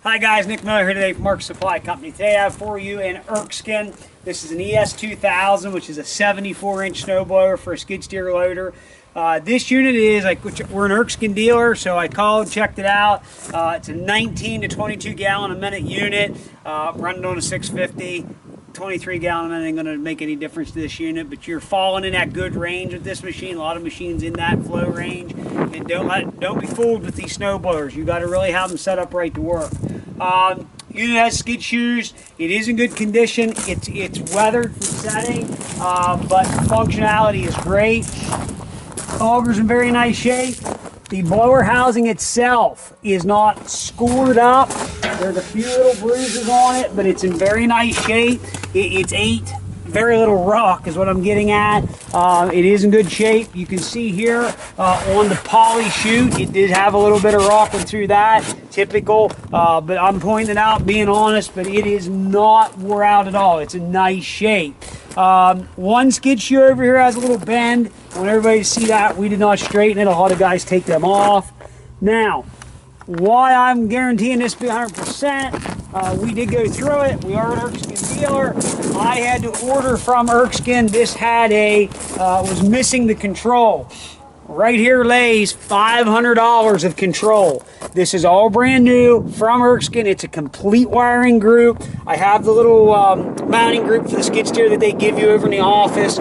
Hi guys, Nick Miller here today from Mark Supply Company. Today I have for you an Erskine. This is an ES2000, which is a 74-inch snowblower for a skid steer loader. This unit is, we're an Erskine dealer, so I called, checked it out. It's a 19 to 22 gallon a minute unit, running on a 650. 23 gallon a minute ain't going to make any difference to this unit, but you're falling in that good range with this machine. A lot of machines in that flow range, and don't be fooled with these snow blowers. You got to really have them set up right to work. Unit has skid shoes. It is in good condition. It's weathered for setting, but functionality is great. Auger's in very nice shape. The blower housing itself is not scored up. There's a few little bruises on it, but it's in very nice shape. It's very little rock is what I'm getting at. It is in good shape. You can see here on the poly chute, it did have a little bit of rocking through that, typical, but I'm pointing it out, being honest, but it is not wore out at all. It's in nice shape. One skid shoe over here has a little bend. I want everybody to see that. We did not straighten it. A lot of guys take them off. Now, why I'm guaranteeing this to be 100%, we did go through it. We are an Erskine dealer. I had to order from Erskine. This had was missing the control. Right here lays $500 of control. This is all brand new from Erskine. It's a complete wiring group. I have the little mounting group for the skid steer that they give you over in the office.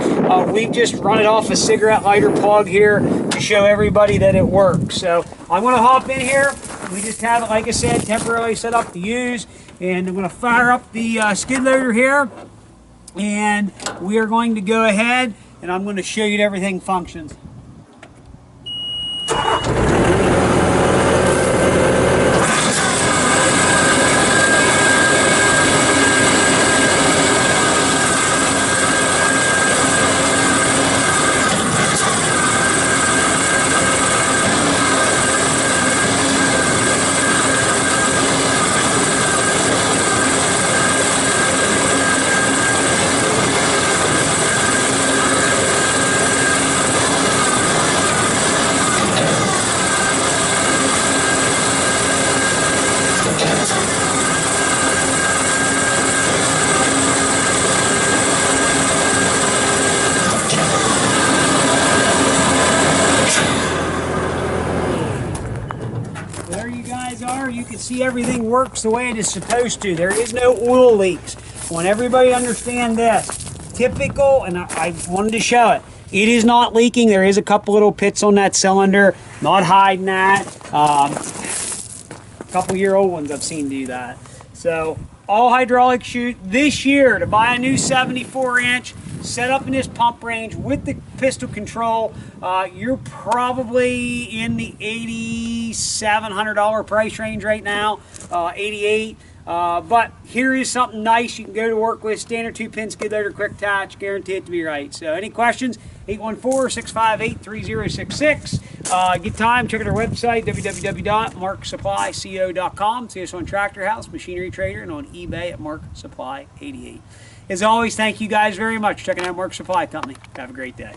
We've just run it off a cigarette lighter plug here to show everybody that it works. So I'm going to hop in here. We just have it, like I said, temporarily set up to use. And I'm going to fire up the skid loader here. And we are going to go ahead and I'm going to show you that everything functions. There you guys are. You can see everything works the way it is supposed to. There is no oil leaks. I want everybody to understand this. Typical, and I wanted to show it. It is not leaking. There is a couple little pits on that cylinder. Not hiding that. A couple year old ones I've seen do that. So all hydraulic chute this year to buy a new 74-inch, set up in this pump range with the pistol control, you're probably in the $8,700 price range right now, 88. But here is something nice you can go to work with. Standard 2-pin skid loader, quick attach, guarantee it to be right. So any questions? 814-658-3066. Get time, check out our website, www.marksupplyco.com. See us on Tractor House, Machinery Trader, and on eBay at Mark Supply 88. As always, thank you guys very much for checking out Mark Supply Company. Have a great day.